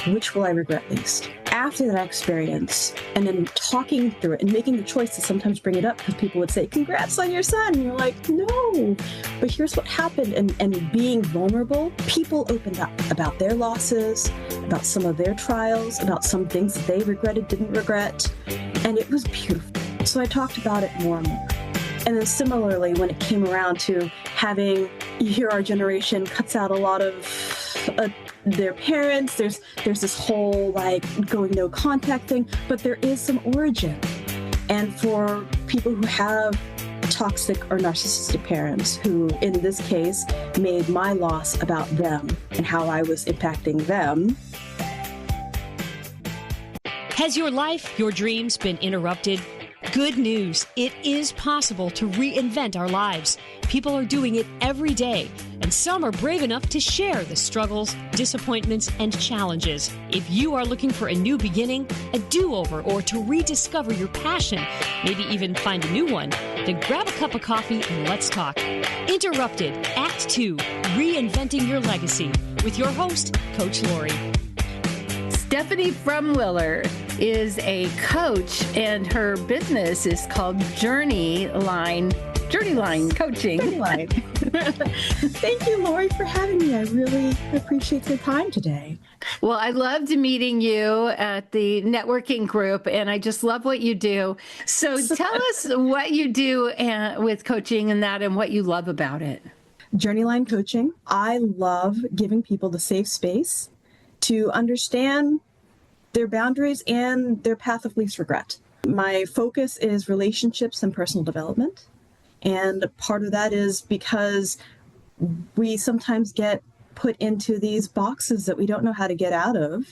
which will I regret least? After that experience, and then talking through it and making the choice to sometimes bring it up, because people would say, congrats on your son. And you're like, no, but here's what happened. And being vulnerable, people opened up about their losses, about some of their trials, about some things that they regretted, didn't regret. And it was beautiful. So I talked about it more and more. And then similarly, when it came around to having, you hear our generation cuts out a lot of their parents, there's this whole like going no contact thing, but there is some origin. And for people who have toxic or narcissistic parents who, in this case, made my loss about them and how I was impacting them. Has your life, your dreams been interrupted? Good news. It is possible to reinvent our lives. People are doing it every day, and some are brave enough to share the struggles, disappointments, and challenges. If you are looking for a new beginning, a do-over, or to rediscover your passion, maybe even find a new one, then grab a cup of coffee and let's talk. Interrupted, Act 2, Reinventing Your Legacy, with your host, Coach Lori. Stephanie Fromwiller is a coach, and her business is called Journeyline Coaching. Journeyline. Thank you, Lori, for having me. I really appreciate the time today. Well, I loved meeting you at the networking group, and I just love what you do. So tell us what you do with coaching and that, and what you love about it. Journeyline Coaching. I love giving people the safe space to understand their boundaries and their path of least regret. My focus is relationships and personal development. And part of that is because we sometimes get put into these boxes that we don't know how to get out of.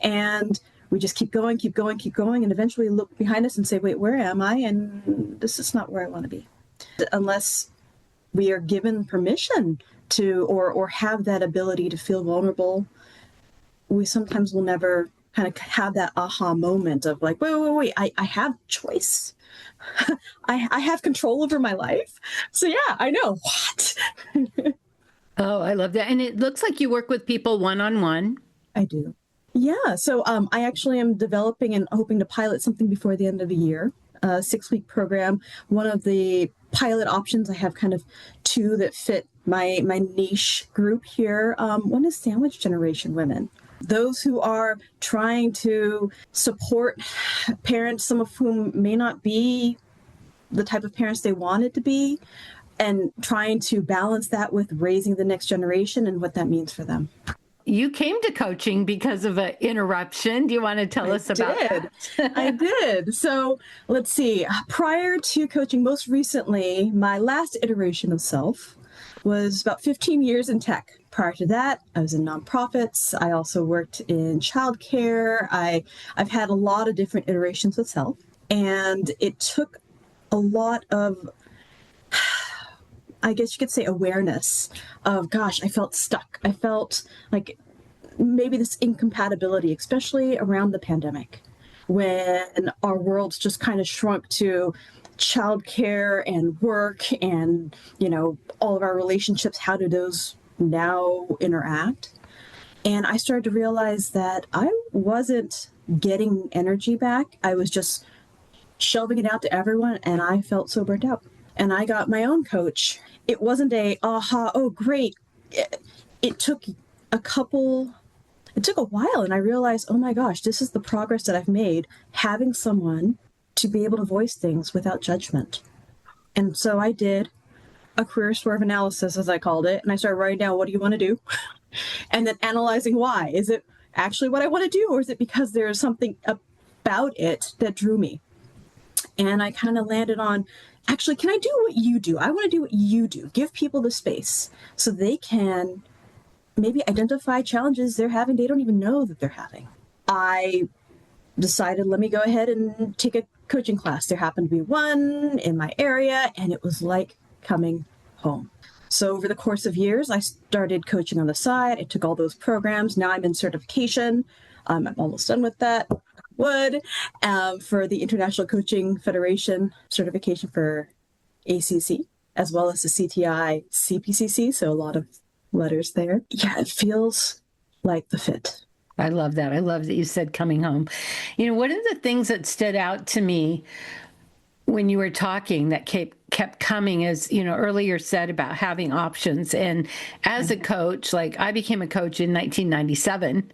And we just keep going. And eventually look behind us and say, wait, where am I? And this is not where I want to be. Unless we are given permission to, or have that ability to feel vulnerable, we sometimes will never kind of have that aha moment of like, wait, I have choice. I have control over my life. So yeah, I know. What? Oh, I love that. And it looks like you work with people one-on-one. I do. Yeah. So I actually am developing and hoping to pilot something before the end of the year, a 6-week program. One of the pilot options, I have kind of 2 that fit my niche group here. One is sandwich generation women. Those who are trying to support parents, some of whom may not be the type of parents they wanted to be, and trying to balance that with raising the next generation and what that means for them. You came to coaching because of an interruption. Do you want to tell us about that? I did. So let's see. Prior to coaching, most recently, my last iteration of self was about 15 years in tech. Prior to that, I was in nonprofits. I also worked in childcare. I've had a lot of different iterations of self, and it took a lot of, I guess you could say, awareness of, gosh, I felt stuck. I felt like maybe this incompatibility, especially around the pandemic, when our worlds just kind of shrunk to childcare and work and, all of our relationships. How do those now interact? And I started to realize that I wasn't getting energy back. I was just shelving it out to everyone, and I felt so burnt out. And I got my own coach. It wasn't oh, great. It took a while, and I realized, oh my gosh, this is the progress that I've made, having someone to be able to voice things without judgment. And so I did a career swerve analysis, as I called it, and I started writing down, what do you want to do? And then analyzing why. Is it actually what I want to do, or is it because there's something about it that drew me? And I kind of landed on, actually, can I do what you do? I want to do what you do. Give people the space so they can maybe identify challenges they're having they don't even know that they're having. I decided, let me go ahead and take a coaching class. There happened to be one in my area, and it was like coming home. So over the course of years, I started coaching on the side. I took all those programs. Now I'm in certification. I'm almost done with that. For the International Coaching Federation certification for ACC, as well as the CTI CPCC. So a lot of letters there. Yeah, it feels like the fit. I love that. I love that you said coming home. One of the things that stood out to me when you were talking that kept coming is, earlier said about having options. And as a coach, like I became a coach in 1997,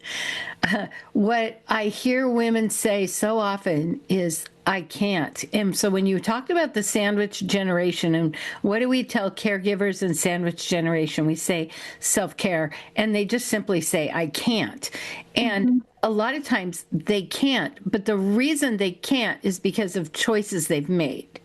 what I hear women say so often is, I can't. And so when you talked about the sandwich generation, and what do we tell caregivers in sandwich generation? We say self-care, and they just simply say, I can't. And a lot of times they can't, but the reason they can't is because of choices they've made.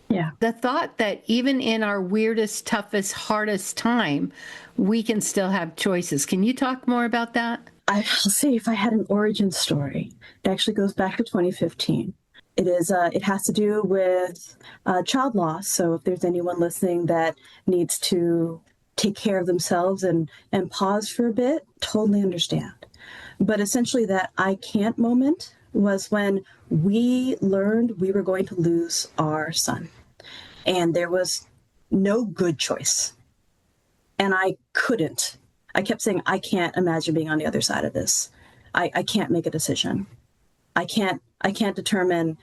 Yeah. The thought that even in our weirdest, toughest, hardest time, we can still have choices. Can you talk more about that? I'll say if I had an origin story, it actually goes back to 2015. It has to do with child loss. So if there's anyone listening that needs to take care of themselves and pause for a bit, totally understand. But essentially that I can't moment was when we learned we were going to lose our son. And there was no good choice. And I couldn't. I kept saying, I can't imagine being on the other side of this. I can't make a decision. I can't determine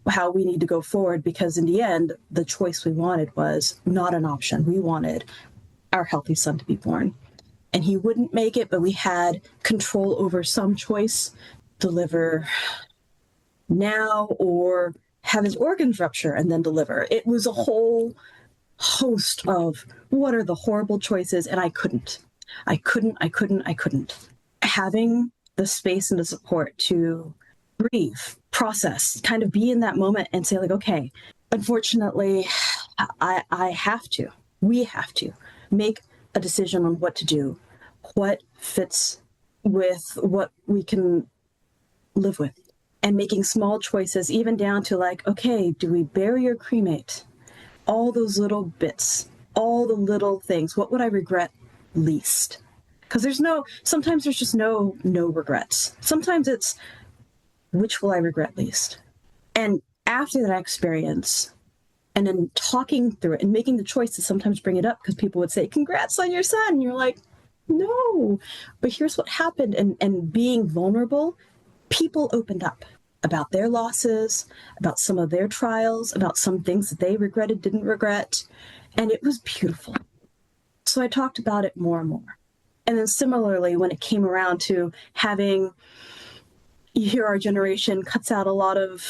how we need to go forward, because in the end, the choice we wanted was not an option. We wanted our healthy son to be born. And he wouldn't make it, but we had control over some choice: deliver now or have his organs rupture and then deliver. It was a whole host of what are the horrible choices, and I couldn't. Having the space and the support to breathe, process, kind of be in that moment and say, like, okay, unfortunately, we have to make a decision on what to do, what fits with what we can live with, and making small choices, even down to like, okay, do we bury or cremate? All those little bits, all the little things. What would I regret least? Because sometimes there's just no regrets. Sometimes it's, which will I regret least? And after that experience, and then talking through it and making the choice to sometimes bring it up, because people would say, congrats on your son. And you're like, no, but here's what happened. And being vulnerable, people opened up about their losses, about some of their trials, about some things that they regretted, didn't regret. And it was beautiful. So I talked about it more and more. And then similarly, when it came around to having, you hear our generation cuts out a lot of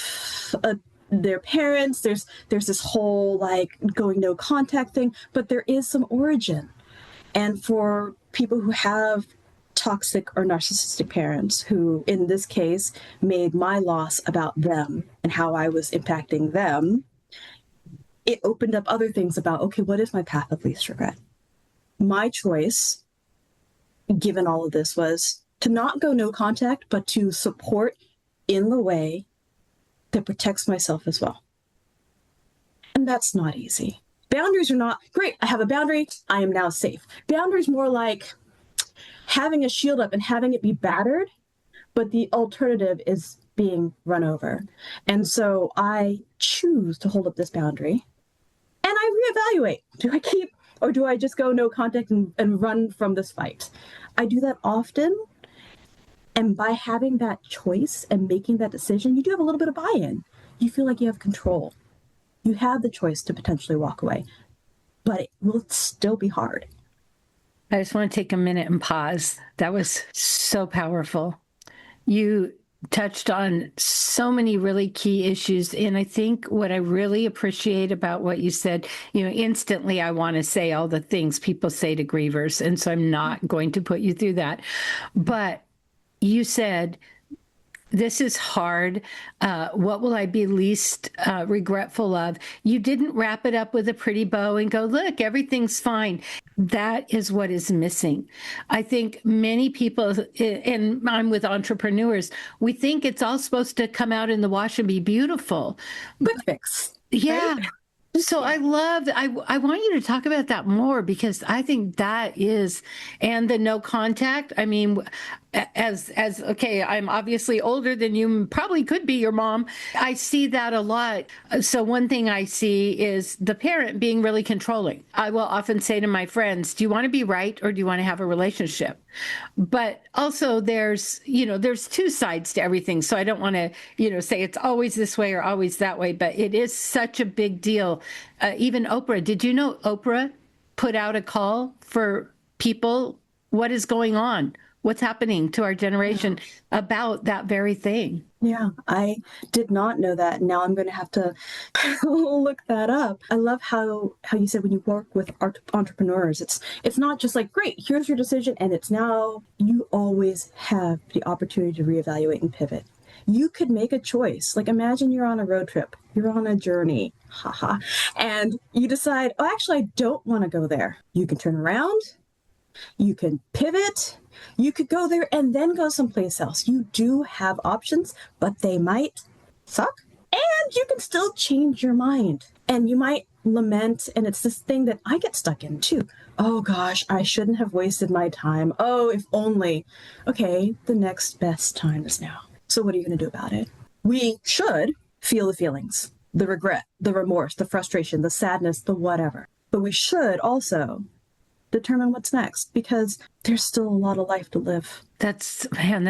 their parents. There's this whole like going no contact thing, but there is some origin. And for people who have toxic or narcissistic parents, who in this case made my loss about them and how I was impacting them, it opened up other things about, okay, what is my path of least regret? My choice, given all of this, was to not go no contact, but to support in the way that protects myself as well. And that's not easy. Boundaries are not, great, I have a boundary, I am now safe. Boundaries more like having a shield up and having it be battered, but the alternative is being run over. And so I choose to hold up this boundary, and I reevaluate. Do I keep, or do I just go no contact and run from this fight? I do that often. And by having that choice and making that decision, you do have a little bit of buy-in. You feel like you have control. You have the choice to potentially walk away, but it will still be hard. I just want to take a minute and pause. That was so powerful. You touched on so many really key issues. And I think what I really appreciate about what you said, instantly I want to say all the things people say to grievers. And so I'm not going to put you through that. But you said, this is hard. What will I be least regretful of? You didn't wrap it up with a pretty bow and go, look, everything's fine. That is what is missing. I think many people, and I'm with entrepreneurs, we think it's all supposed to come out in the wash and be beautiful. Quick fix. Yeah. Right? So I want you to talk about that more, because I think that is, and the no contact. I mean, as okay, I'm obviously older than you probably could be your mom. I see that a lot. So one thing I see is the parent being really controlling. I will often say to my friends, do you want to be right or do you want to have a relationship? But also there's two sides to everything. So I don't want to, say it's always this way or always that way, but it is such a big deal. Even Oprah, did you know Oprah put out a call for people? What is going on? What's happening to our generation about that very thing? Yeah, I did not know that. Now I'm going to have to look that up. I love how you said when you work with entrepreneurs, it's not just like, great, here's your decision, and it's now you always have the opportunity to reevaluate and pivot. You could make a choice. Like imagine you're on a road trip, you're on a journey, and you decide, oh, actually, I don't want to go there. You can turn around, you can pivot. You could go there and then go someplace else. You do have options, but they might suck. And you can still change your mind. And you might lament, and it's this thing that I get stuck in too. Oh gosh, I shouldn't have wasted my time. Oh, if only. Okay, the next best time is now. So what are you going to do about it? We should feel the feelings, the regret, the remorse, the frustration, the sadness, the whatever. But we should also determine what's next, because there's still a lot of life to live. That's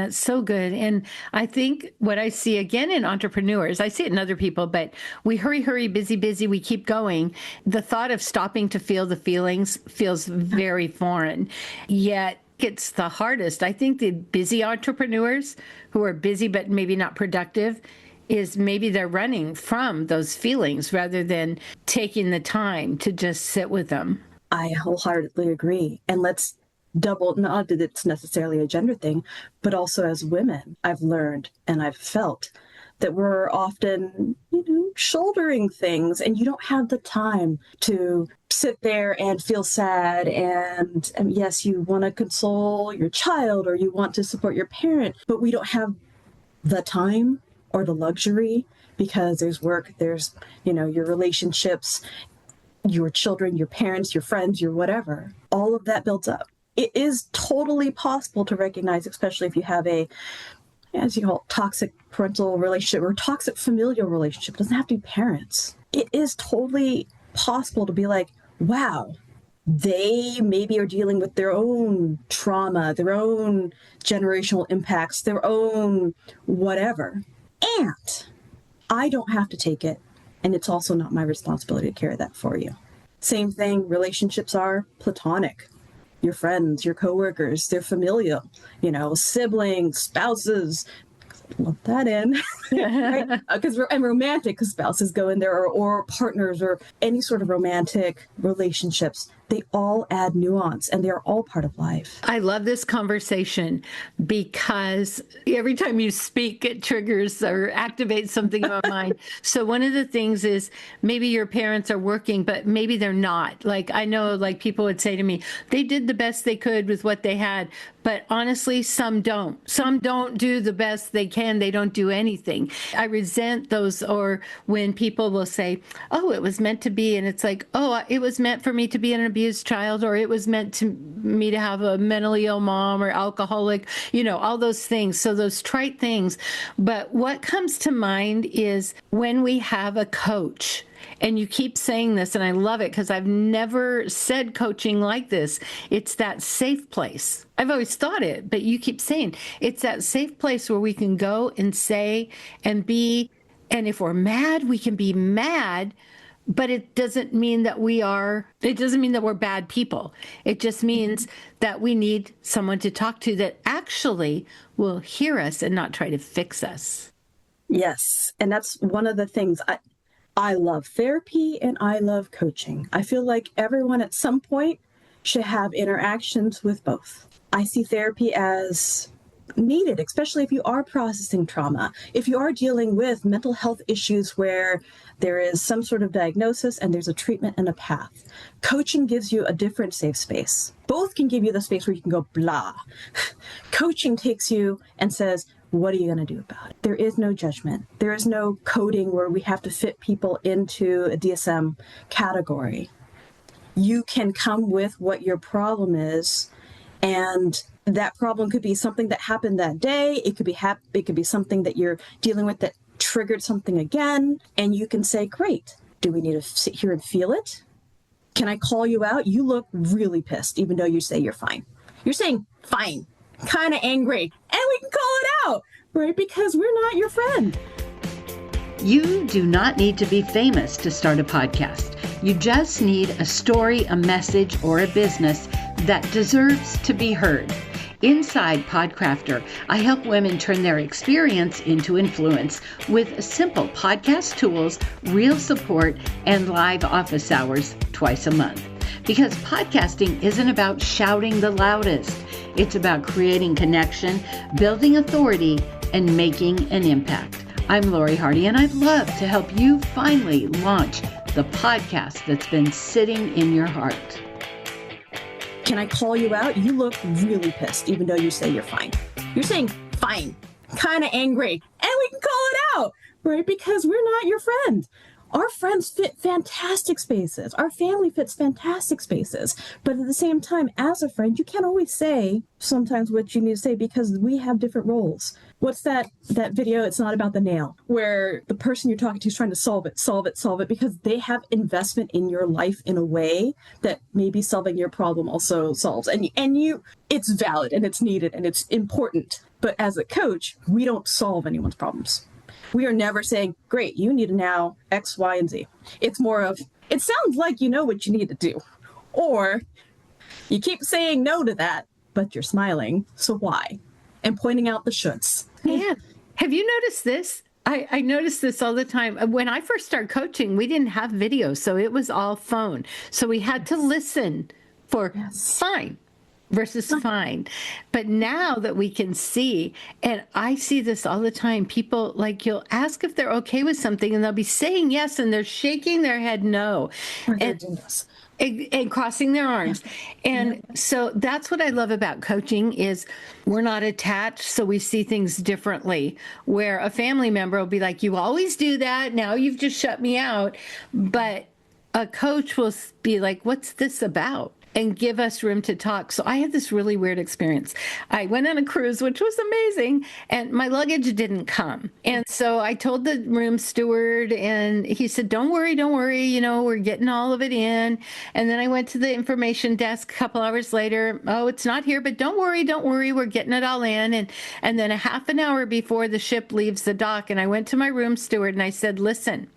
so good. And I think what I see again in entrepreneurs, I see it in other people, but we hurry, busy, we keep going. The thought of stopping to feel the feelings feels very foreign, yet it's the hardest. I think the busy entrepreneurs who are busy but maybe not productive is maybe they're running from those feelings rather than taking the time to just sit with them. I wholeheartedly agree. And let's double, not that it's necessarily a gender thing, but also as women, I've learned and I've felt that we're often, shouldering things, and you don't have the time to sit there and feel sad. And yes, you want to console your child or you want to support your parent, but we don't have the time or the luxury because there's work, there's, your relationships, your children, your parents, your friends, your whatever. All of that builds up. It is totally possible to recognize, especially if you have a, as you call it, toxic parental relationship or toxic familial relationship. It doesn't have to be parents. It is totally possible to be like, wow, they maybe are dealing with their own trauma, their own generational impacts, their own whatever. And I don't have to take it. And it's also not my responsibility to carry that for you. Same thing, relationships are platonic. Your friends, your coworkers, they're familial, siblings, spouses. Lump that in, right? Because and romantic, because spouses go in there, or partners, or any sort of romantic relationships. They all add nuance, and they're all part of life. I love this conversation because every time you speak, it triggers or activates something in my mind. So one of the things is maybe your parents are working, but maybe they're not. Like I know, like people would say to me, they did the best they could with what they had. But honestly, some don't. Some don't do the best they can. They don't do anything. I resent those, or when people will say, oh, it was meant to be. And it's like, oh, it was meant for me to be an abused child, or it was meant to me to have a mentally ill mom or alcoholic, all those things. So those trite things. But what comes to mind is when we have a coach. And you keep saying this, and I love it because I've never said coaching like this. It's that safe place. I've always thought it, but you keep saying it's that safe place where we can go and say and be. And if we're mad, we can be mad, but it doesn't mean that it doesn't mean that we're bad people. It just means that we need someone to talk to that actually will hear us and not try to fix us. Yes. And that's one of the things I love therapy and I love coaching. I feel like everyone at some point should have interactions with both. I see therapy as needed, especially if you are processing trauma, if you are dealing with mental health issues where there is some sort of diagnosis and there's a treatment and a path. Coaching gives you a different safe space. Both can give you the space where you can go blah. Coaching takes you and says, what are you going to do about it? There is no judgment. There is no coding where we have to fit people into a DSM category. You can come with what your problem is and That problem could be something that happened that day. It could be it could be something that you're dealing with that triggered something again. And you can say, great, do we need to sit here and feel it? Can I call you out? You look really pissed, even though you say you're fine. You're saying fine, kind of angry, and we can call it out, right? Because we're not your friend. You do not need to be famous to start a podcast. You just need a story, a message, or a business that deserves to be heard. Inside Podcrafter, I help women turn their experience into influence with simple podcast tools, real support, and live office hours twice a month. Because podcasting isn't about shouting the loudest. It's about creating connection, building authority, and making an impact. I'm Lori Hardy, and I'd love to help you finally launch the podcast that's been sitting in your heart. Can I call you out? You look really pissed, even though you say you're fine. You're saying fine, kind of angry, and we can call it out, right? Because we're not your friend. Our friends fit fantastic spaces. Our family fits fantastic spaces. But at the same time, as a friend, you can't always say sometimes what you need to say because we have different roles. What's that video? It's not about the nail, where the person you're talking to is trying to solve it because they have investment in your life in a way that maybe solving your problem also solves. And you, it's valid and it's needed and it's important. But as a coach, we don't solve anyone's problems. We are never saying, great, you need to now X, Y, and Z. It's more of, it sounds like you know what you need to do. Or you keep saying no to that, but you're smiling. So why? And pointing out the shoulds. Yeah. Have you noticed this? I notice this all the time. When I first started coaching, we didn't have video, so it was all phone. So we had to listen for fine versus fine. But now that we can see, and I see this all the time, people, like, you'll ask if they're okay with something and they'll be saying yes and they're shaking their head no. And crossing their arms. And so that's what I love about coaching is we're not attached, so we see things differently, where a family member will be like, you always do that, now you've just shut me out. But a coach will be like, what's this about? And give us room to talk. So I had this really weird experience. I went on a cruise, which was amazing, and my luggage didn't come. And so I told the room steward, and he said, don't worry, you know, we're getting all of it in. And then I went to the information desk a couple hours later. Oh, it's not here, but don't worry, we're getting it all in. And then a half an hour before the ship leaves the dock, and I went to my room steward and I said, listen,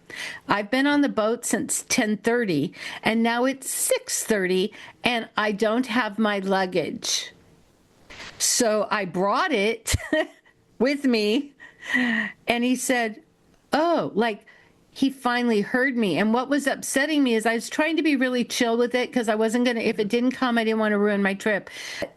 I've been on the boat since 10:30 and now it's 6:30 and I don't have my luggage. So I brought it with me and he said, oh, like he finally heard me. And what was upsetting me is I was trying to be really chill with it because I wasn't going to, if it didn't come, I didn't want to ruin my trip.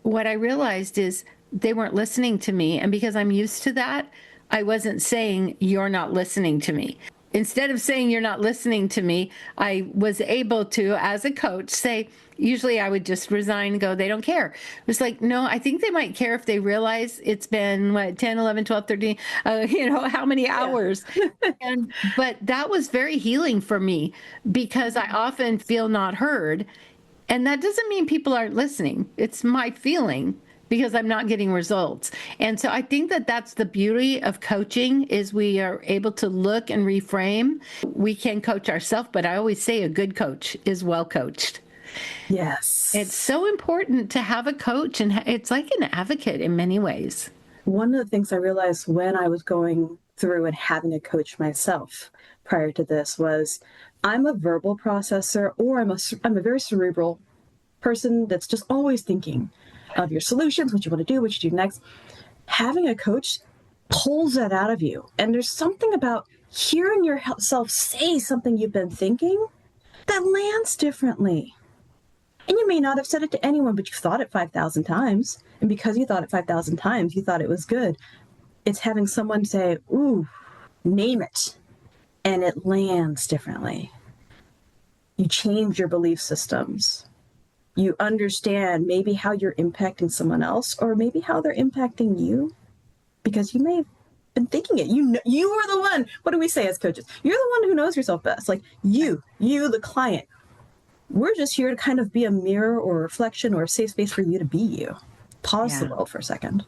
What I realized is they weren't listening to me. And because I'm used to that, I wasn't saying you're not listening to me. Instead of saying you're not listening to me, I was able to, as a coach, say, usually I would just resign and go, they don't care. It was like, no, I think they might care if they realize it's been, 10, 11, 12, 13, how many hours. But that was very healing for me because I often feel not heard. And that doesn't mean people aren't listening. It's my feeling, because I'm not getting results. And so I think that that's the beauty of coaching is we are able to look and reframe. We can coach ourselves, but I always say a good coach is well coached. Yes. It's so important to have a coach, and it's like an advocate in many ways. One of the things I realized when I was going through and having a coach myself prior to this was I'm a verbal processor, or I'm a very cerebral person that's just always thinking of your solutions, what you want to do, what you do next. Having a coach pulls that out of you. And there's something about hearing yourself say something you've been thinking that lands differently. And you may not have said it to anyone, but you've thought it 5,000 times. And because you thought it 5,000 times, you thought it was good. It's having someone say, ooh, name it. And it lands differently. You change your belief systems. You understand maybe how you're impacting someone else, or maybe how they're impacting you, because you may have been thinking it. You are the one. What do we say as coaches? You're the one who knows yourself best. Like you, the client. We're just here to kind of be a mirror or a reflection or a safe space for you to be you. pause the Yeah. world for a second.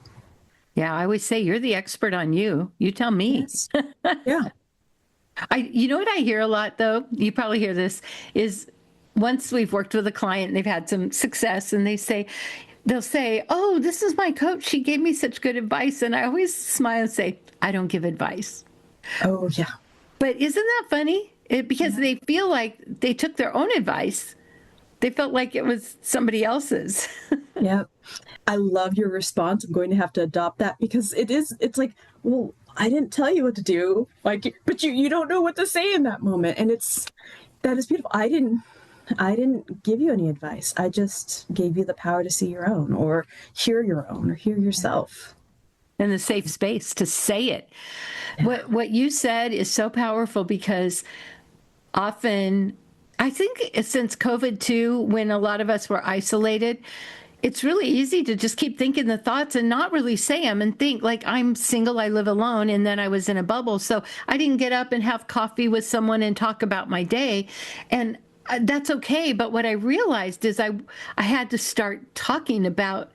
Yeah, I always say you're the expert on you. You tell me. Yes. Yeah. You know what I hear a lot though? You probably hear this is once we've worked with a client and they've had some success and they'll say, "Oh, this is my coach. She gave me such good advice." And I always smile and say, "I don't give advice." Oh, yeah. But isn't that funny? Because they feel like they took their own advice. They felt like it was somebody else's. Yeah. I love your response. I'm going to have to adopt that because it's like, well, I didn't tell you what to do. Like, but you don't know what to say in that moment. And that is beautiful. I didn't give you any advice. I just gave you the power to see your own or hear yourself. In the safe space to say it. Yeah. What you said is so powerful because often, I think since COVID too, when a lot of us were isolated, it's really easy to just keep thinking the thoughts and not really say them and think like I'm single, I live alone, and then I was in a bubble. So I didn't get up and have coffee with someone and talk about my day. And that's okay. But what I realized is I had to start talking about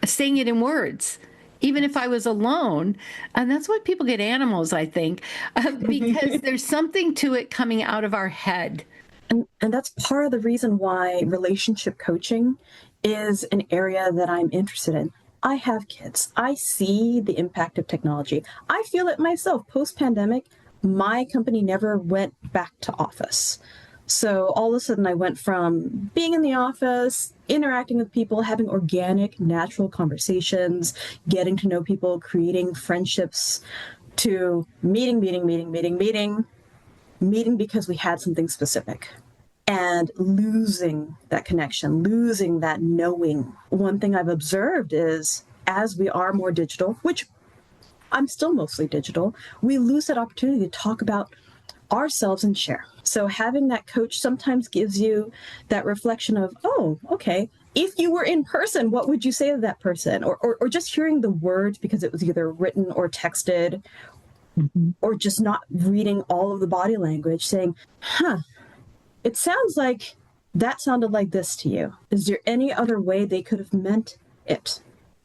saying it in words, even if I was alone. And that's why people get animals, I think, because there's something to it coming out of our head. And that's part of the reason why relationship coaching is an area that I'm interested in. I have kids. I see the impact of technology. I feel it myself. Post-pandemic, my company never went back to office. So all of a sudden I went from being in the office, interacting with people, having organic, natural conversations, getting to know people, creating friendships, to meeting because we had something specific. And losing that connection, losing that knowing. One thing I've observed is as we are more digital, which I'm still mostly digital, we lose that opportunity to talk about ourselves and share. So having that coach sometimes gives you that reflection of, oh, okay, if you were in person, what would you say to that person? Or just hearing the words because it was either written or texted, or just not reading all of the body language, saying, it sounds like that sounded like this to you. Is there any other way they could have meant it?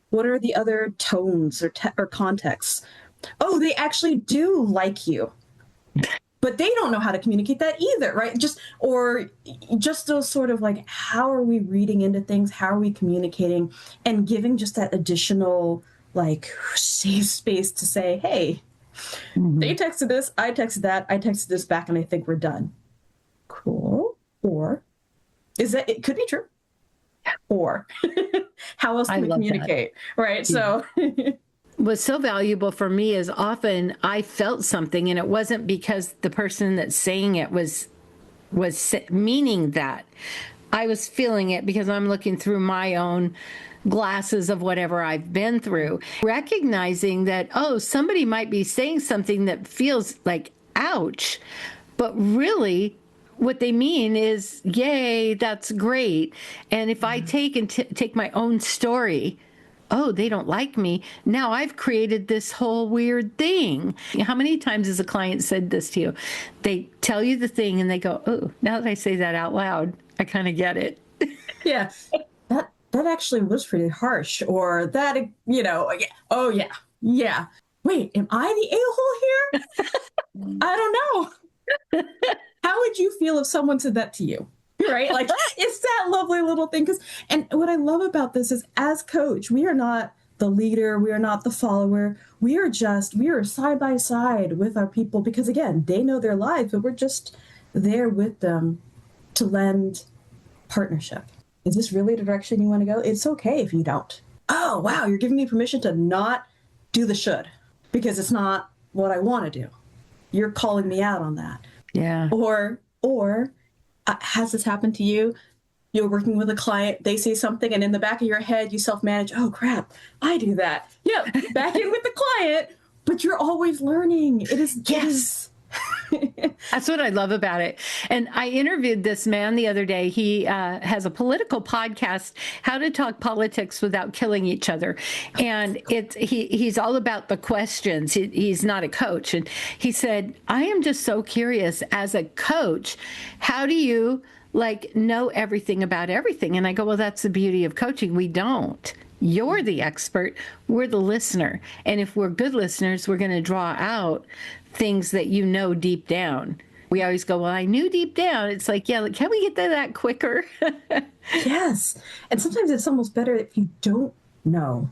What are the other tones or contexts? Oh, they actually do like you, but they don't know how to communicate that either, right? Just those sort of like, how are we reading into things? How are we communicating? And giving just that additional like safe space to say, hey, they texted this, I texted that, I texted this back, and I think we're done. Cool. Or is that, it could be true. Or how else can we communicate? That. Right. Yeah. So what's so valuable for me is often I felt something and it wasn't because the person that's saying it was meaning that. I was feeling it because I'm looking through my own glasses of whatever I've been through, recognizing that, oh, somebody might be saying something that feels like, ouch, but really what they mean is, yay, that's great. And if I take my own story, oh, they don't like me. Now I've created this whole weird thing. How many times has a client said this to you? They tell you the thing and they go, oh, now that I say that out loud, I kind of get it. Yeah. That actually was pretty harsh. Or that, oh, yeah. Wait, am I the a-hole here? I don't know. How would you feel if someone said that to you? Right? Like, it's that lovely little thing. And what I love about this is, as coach, we are not the leader. We are not the follower. We are side by side with our people because, again, they know their lives, but we're just there with them to lend partnership. Is this really the direction you want to go? It's okay if you don't. Oh, wow, you're giving me permission to not do the should because it's not what I want to do. You're calling me out on that. Yeah. Or has this happened to you? You're working with a client, they say something, and in the back of your head, you self-manage, oh, crap, I do that. Yeah, back in with the client, but you're always learning. It is, yes. That's what I love about it. And I interviewed this man the other day. He has a political podcast, How to Talk Politics Without Killing Each Other. And he's all about the questions. He's not a coach. And he said, I am just so curious as a coach, how do you know everything about everything? And I go, well, that's the beauty of coaching. We don't. You're the expert. We're the listener. And if we're good listeners, we're going to draw out things that you know deep down. We always go, well, I knew deep down. It's like, yeah, can we get to that quicker? Yes. And sometimes it's almost better if you don't know.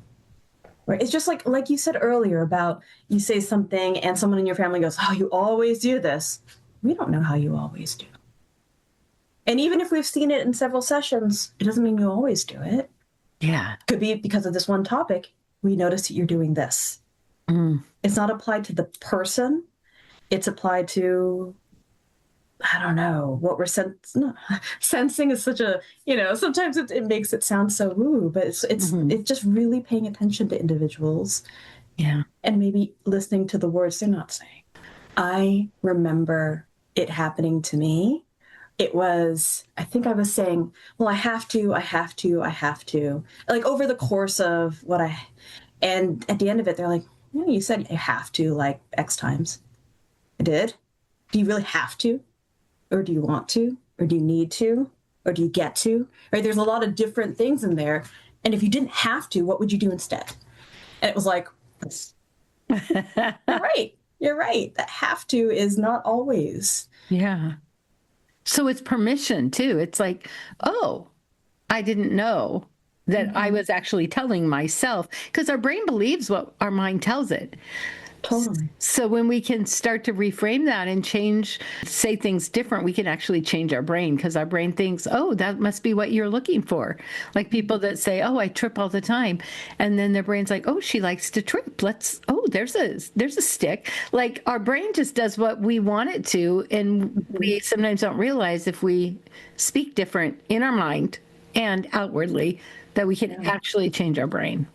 Right? It's just like you said earlier about you say something and someone in your family goes, oh, you always do this. We don't know how you always do. And even if we've seen it in several sessions, it doesn't mean you always do it. Yeah. Could be because of this one topic. We notice that you're doing this. It's not applied to the person. It's applied to, I don't know, what we're sensing is such a, sometimes it makes it sound so woo, but it's just really paying attention to individuals. Yeah. And maybe listening to the words they're not saying. I remember it happening to me. It was, I think I was saying, well, I have to, like over the course of and at the end of it, they're like, yeah, you said you have to like X times. I did. Do you really have to? Or do you want to? Or do you need to? Or do you get to? Right? There's a lot of different things in there. And if you didn't have to, what would you do instead? And it was like, you're right. That have to is not always. Yeah. So it's permission too. It's like, oh, I didn't know that I was actually telling myself, because our brain believes what our mind tells it. Totally. So when we can start to reframe that and say things different, we can actually change our brain, because our brain thinks, oh, that must be what you're looking for. Like people that say, oh, I trip all the time. And then their brain's like, oh, she likes to trip. There's a stick. Like our brain just does what we want it to. And we sometimes don't realize if we speak different in our mind and outwardly that we can actually change our brain.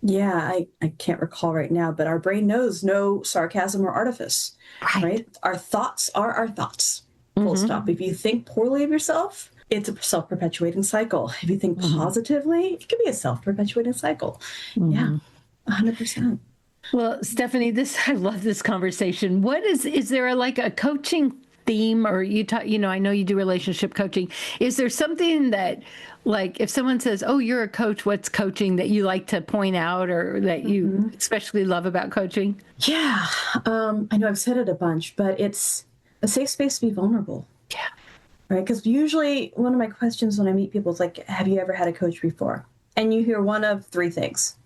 Yeah, I can't recall right now, but our brain knows no sarcasm or artifice, right? Our thoughts are our thoughts, full stop. If you think poorly of yourself, it's a self-perpetuating cycle. If you think positively, it can be a self-perpetuating cycle. Yeah, 100%. Well, Stephanie, I love this conversation. Is there a coaching theme, or I know you do relationship coaching. Is there something that, like, if someone says, oh, you're a coach, what's coaching that you like to point out or that you especially love about coaching? Yeah. I know I've said it a bunch, but it's a safe space to be vulnerable. Yeah. Right. Because usually one of my questions when I meet people is like, have you ever had a coach before? And you hear one of three things.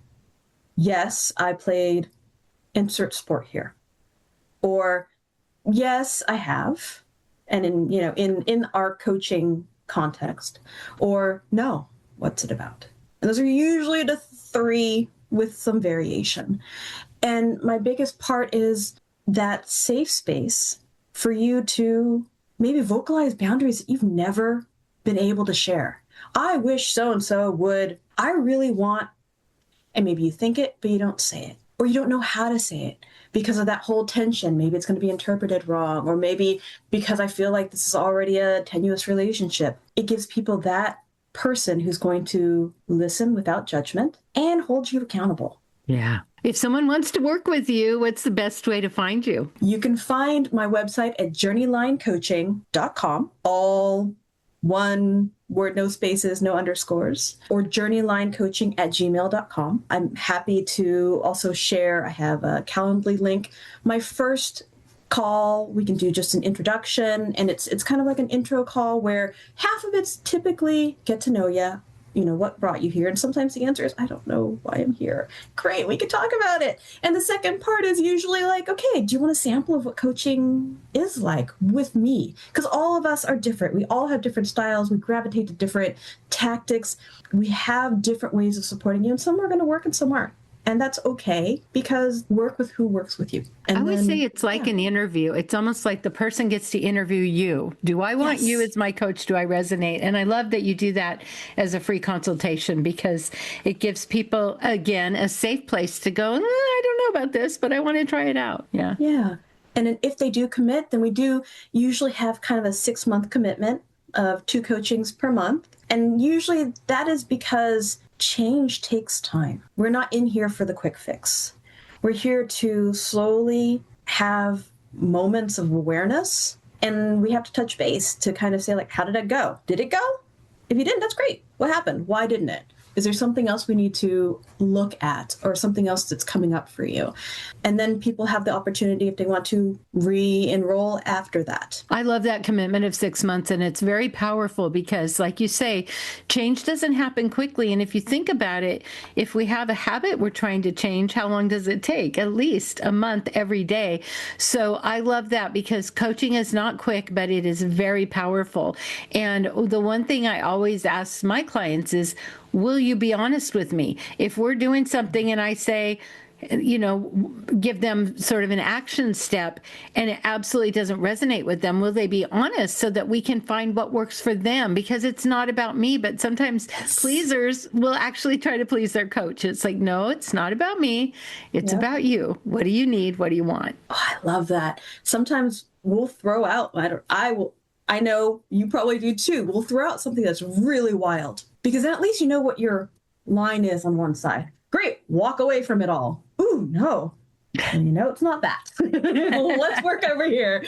Yes, I played insert sport here. Or yes, I have. And in our coaching context. Or no, what's it about? And those are usually the three with some variation. And my biggest part is that safe space for you to maybe vocalize boundaries that you've never been able to share. I wish so-and-so would. I really want, and maybe you think it, but you don't say it. Or you don't know how to say it because of that whole tension. Maybe it's going to be interpreted wrong, or maybe because I feel like this is already a tenuous relationship. It gives people that person who's going to listen without judgment and hold you accountable. Yeah. If someone wants to work with you, what's the best way to find you? You can find my website at journeylinecoaching.com. All one word, no spaces, no underscores, or journeylinecoaching@gmail.com. I'm happy to also share. I have a Calendly link. My first call, we can do just an introduction, and it's kind of like an intro call where half of it's typically get to know you. What brought you here? And sometimes the answer is, I don't know why I'm here. Great, we can talk about it. And the second part is usually like, okay, do you want a sample of what coaching is like with me? Because all of us are different. We all have different styles. We gravitate to different tactics. We have different ways of supporting you. And some are going to work and some aren't. And that's okay, because work with who works with you. And I would say it's like an interview. It's almost like the person gets to interview you. Do I want you as my coach? Do I resonate? And I love that you do that as a free consultation, because it gives people, again, a safe place to go, I don't know about this, but I want to try it out. Yeah. Yeah. And if they do commit, then we do usually have kind of a 6-month commitment of 2 coachings per month. And usually that is because change takes time. We're not in here for the quick fix. We're here to slowly have moments of awareness, and we have to touch base to kind of say, like, how did it go? Did it go? If you didn't, that's great. What happened? Why didn't it? Is there something else we need to look at or something else that's coming up for you? And then people have the opportunity if they want to re-enroll after that. I love that commitment of 6 months. And it's very powerful because, like you say, change doesn't happen quickly. And if you think about it, if we have a habit we're trying to change, how long does it take? At least a month every day. So I love that because coaching is not quick, but it is very powerful. And the one thing I always ask my clients is, will you be honest with me? If we're doing something and I say, give them sort of an action step and it absolutely doesn't resonate with them, will they be honest so that we can find what works for them? Because it's not about me, but sometimes pleasers will actually try to please their coach. It's like, no, it's not about me. It's about you. What do you need? What do you want? Oh, I love that. Sometimes we'll throw out, I know you probably do too. We'll throw out something that's really wild because then at least you know what your line is on one side. Great. Walk away from it all. Ooh, no. It's not that. Let's work over here.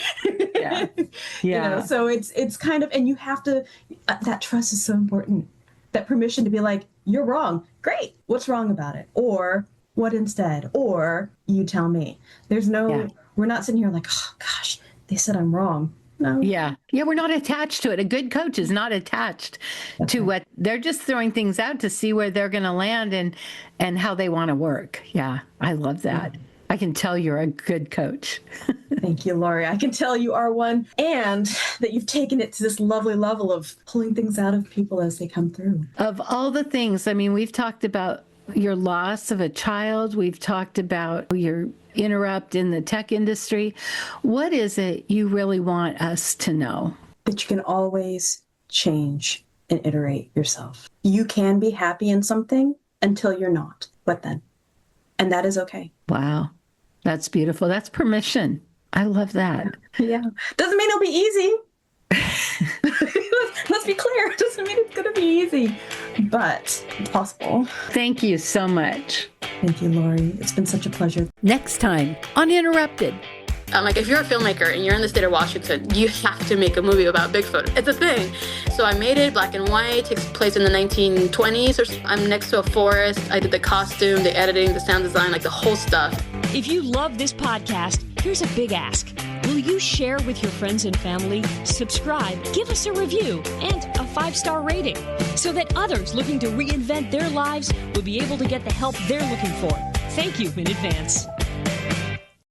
Yeah. So it's kind of, and you have to, that trust is so important. That permission to be like, you're wrong. Great. What's wrong about it? Or what instead? Or you tell me. We're not sitting here like, oh gosh, they said I'm wrong. No. Yeah. We're not attached to it. A good coach is not attached to what they're just throwing things out to see where they're going to land and how they want to work. Yeah. I love that. I can tell you're a good coach. Thank you, Lori. I can tell you are one, and that you've taken it to this lovely level of pulling things out of people as they come through. Of all the things, we've talked about your loss of a child. We've talked about your interrupt in the tech industry. What is it you really want us to know? That you can always change and iterate yourself. You can be happy in something until you're not. What then? And that is okay. Wow. That's beautiful. That's permission. I love that. Yeah. Doesn't mean it'll be easy. Let's be clear. It doesn't mean it's going to be easy, but it's possible. Thank you so much. Thank you, Lori. It's been such a pleasure. Next time on Uninterrupted. If you're a filmmaker and you're in the state of Washington, you have to make a movie about Bigfoot. It's a thing. So I made it black and white, takes place in the 1920s. I'm next to a forest. I did the costume, the editing, the sound design, the whole stuff. If you love this podcast, here's a big ask. Will you share with your friends and family, subscribe, give us a review, and a 5-star rating so that others looking to reinvent their lives will be able to get the help they're looking for? Thank you in advance.